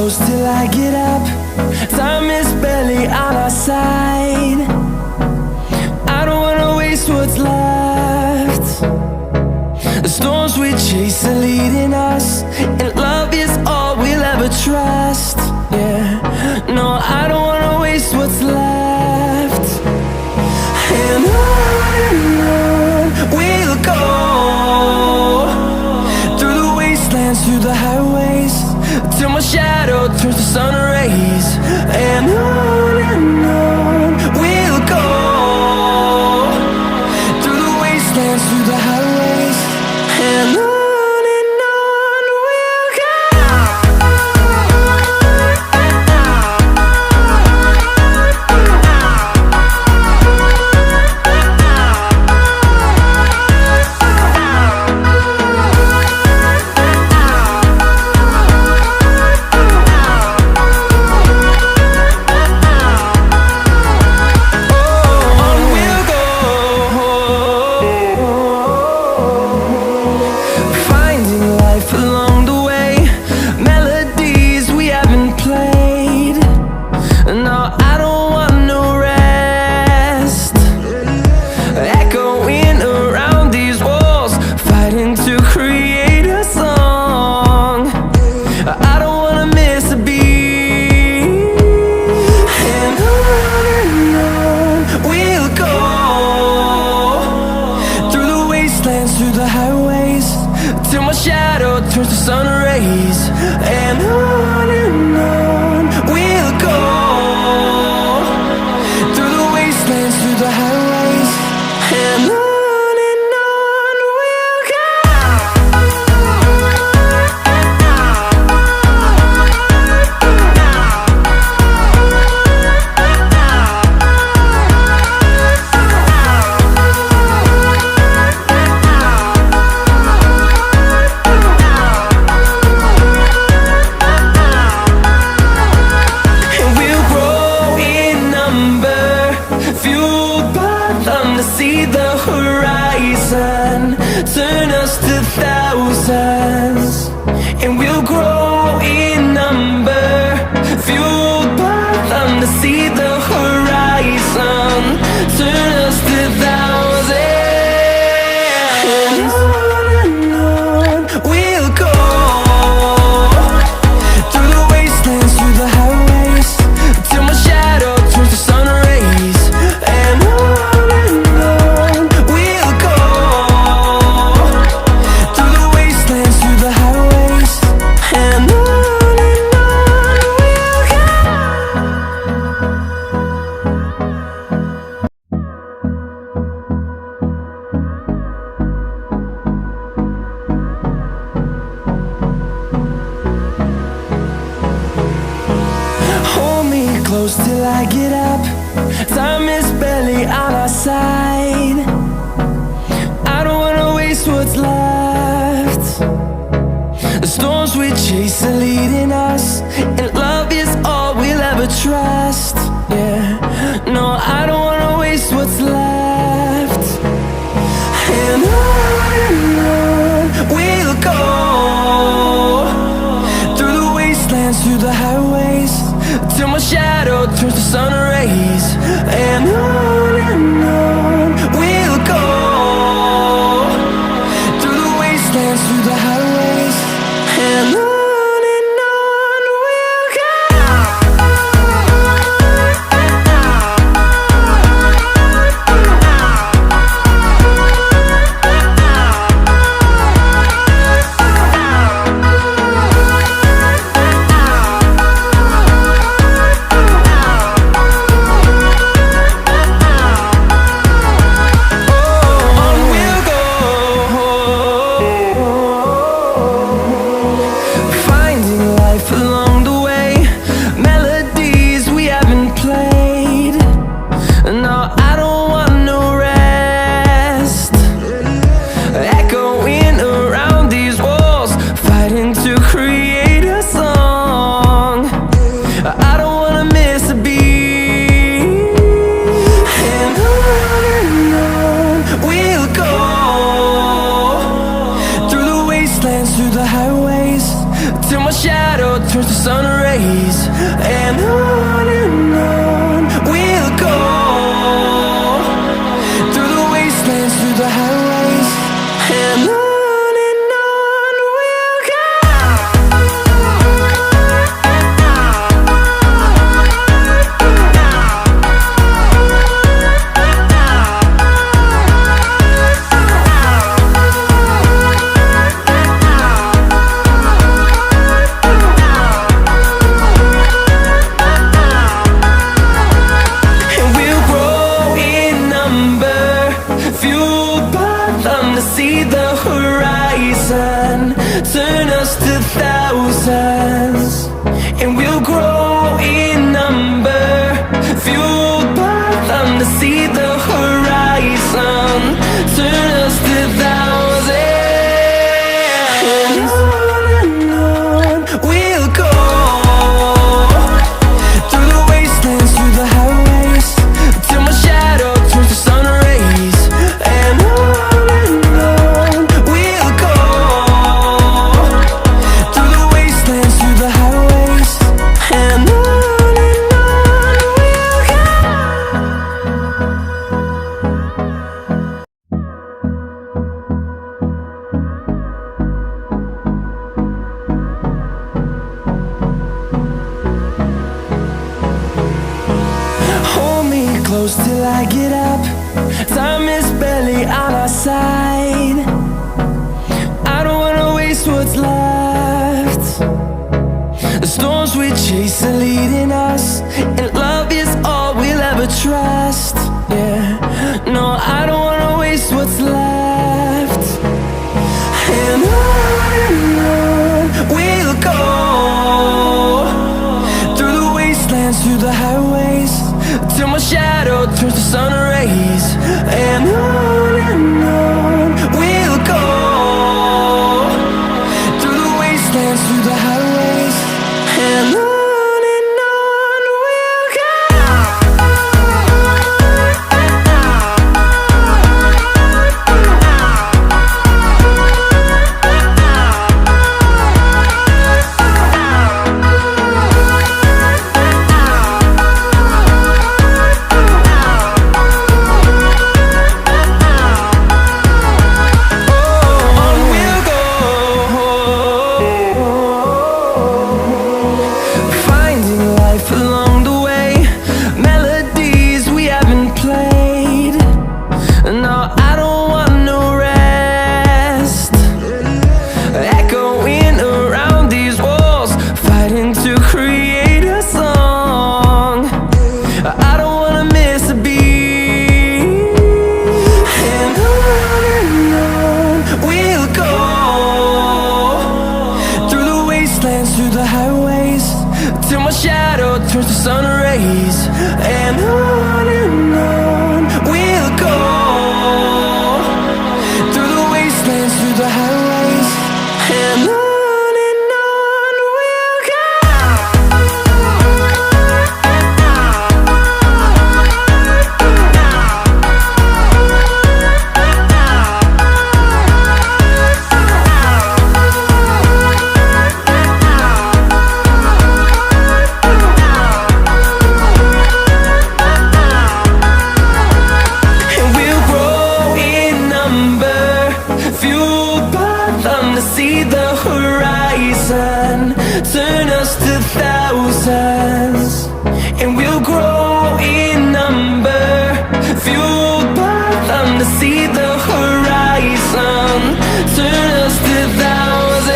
close till I get up. Time is barely on our side. I don't wanna waste what's left. The storms we chase are leading us, and love is all we'll ever trust. Yeah, no, I don't wanna waste what's left. And on we'll go, through the wastelands, through the highways, till my shadow turns to sun rays. And on we'll go, through the wastelands, through the highways, and on. Through the highways, till my shadow turns to sun rays. And on we'll go, through the wastelands, through the highways, and on. See the horizon turn us to thousands, and we'll grow in number, fueled by them. To see the horizon turn us to thousands, and on we'll go, through the wastelands, through the highways, till my shadow turns to sun rays. And close till I get up. Time is barely on our side. I don't wanna waste what's left. The storms we chase are leading us, and love is all we'll ever trust. Yeah, no, I don't wanna waste what's left. And on we'll go, through the wastelands, through the highways, till my shadow turns to sun rays. And on we'll go, through the wastelands, through the highways, and on. We'll go. close till I get up. Time is barely on our side. I don't wanna waste what's left. The storms we chase are leading us, and love is all we'll ever trust. Yeah, no, I don't wanna waste what's left. And on we'll go, through the wastelands, through the highways, till my shadow turns to sun rays. And on we'll go, through the wastelands, through the highways, and on we'll go. Through the highways, till my shadow turns to sun rays. And on we'll go, through the wastelands, through the highways, and on we'll go. See the horizon, turn us to thousands, and we'll grow in number, fueled by them. To see the horizon, turn us to thousands,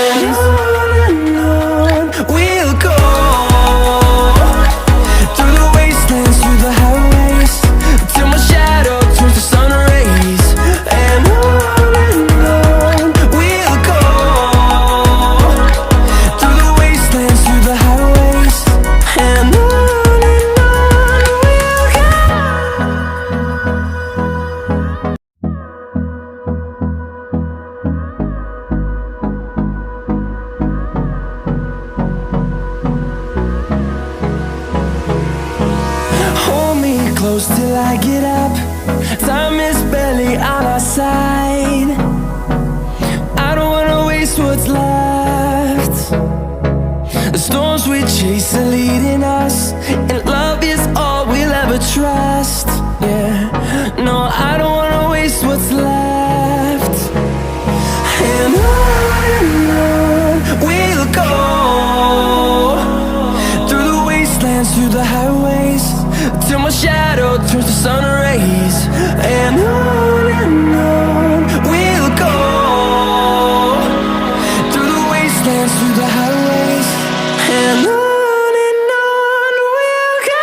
and on we'll go, through the wastelands, through the highways, till my shadow turns to sun rays. And close till I get up. Time is barely on our side. I don't wanna waste what's left. The storms we chase are leading us, and love is all we'll ever trust. Yeah, no, I don't wanna waste what's left. And on we'll go, through the wastelands, through the highways, till my shadow turns to sun rays. And on we'll go, through the wastelands, through the highways, and on we'll go.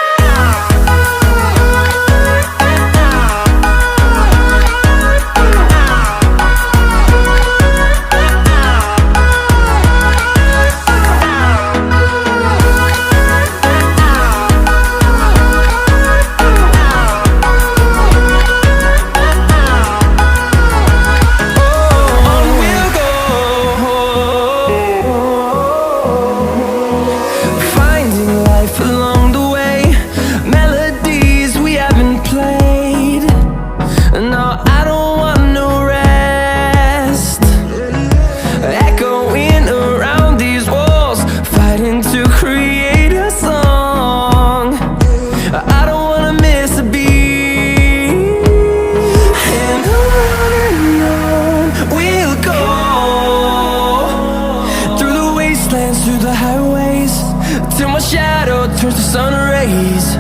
turns to sun rays.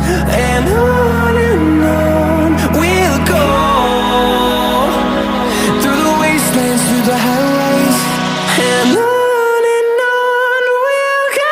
on we'll go, through the wastelands, through the highways, and on we'll go.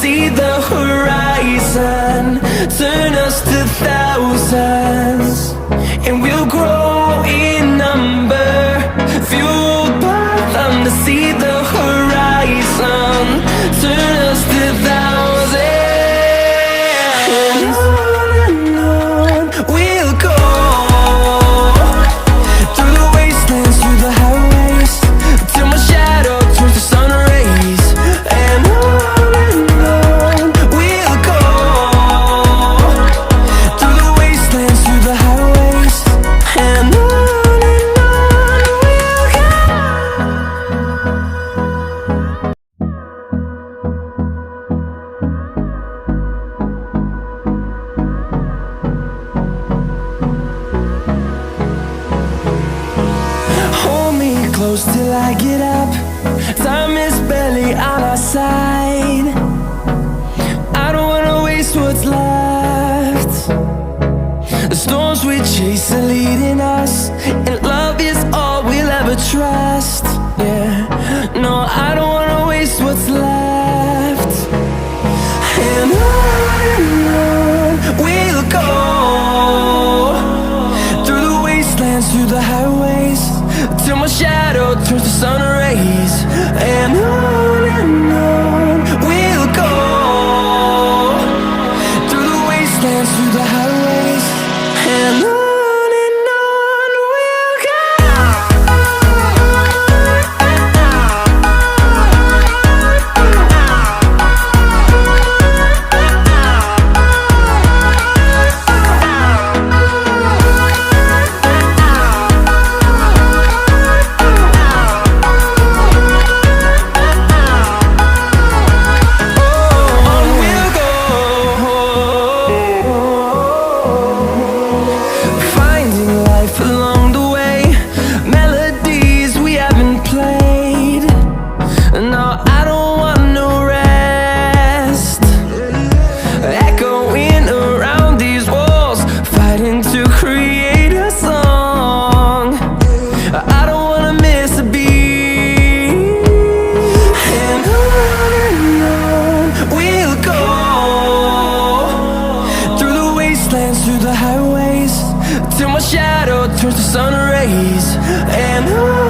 See the horizon turn us to thousands, and we'll grow in number, fueled by them to see the horizon turn us to thousands, and on we'll go, through the wastelands, through the highways, till my shadow turns to sun rays, and on close till I get up. Time is barely on our side. I don't wanna waste what's left. The storms we chase are leading us, and love is all we'll ever trust. Yeah, no, I don't wanna waste what's left. And on we'll go, through the wastelands, through the highways, till my shadow turns to sun rays, and on we'll go, through the wastelands, through the highways, and on we'll go. Through the highways, till my shadow turns to sun rays, and on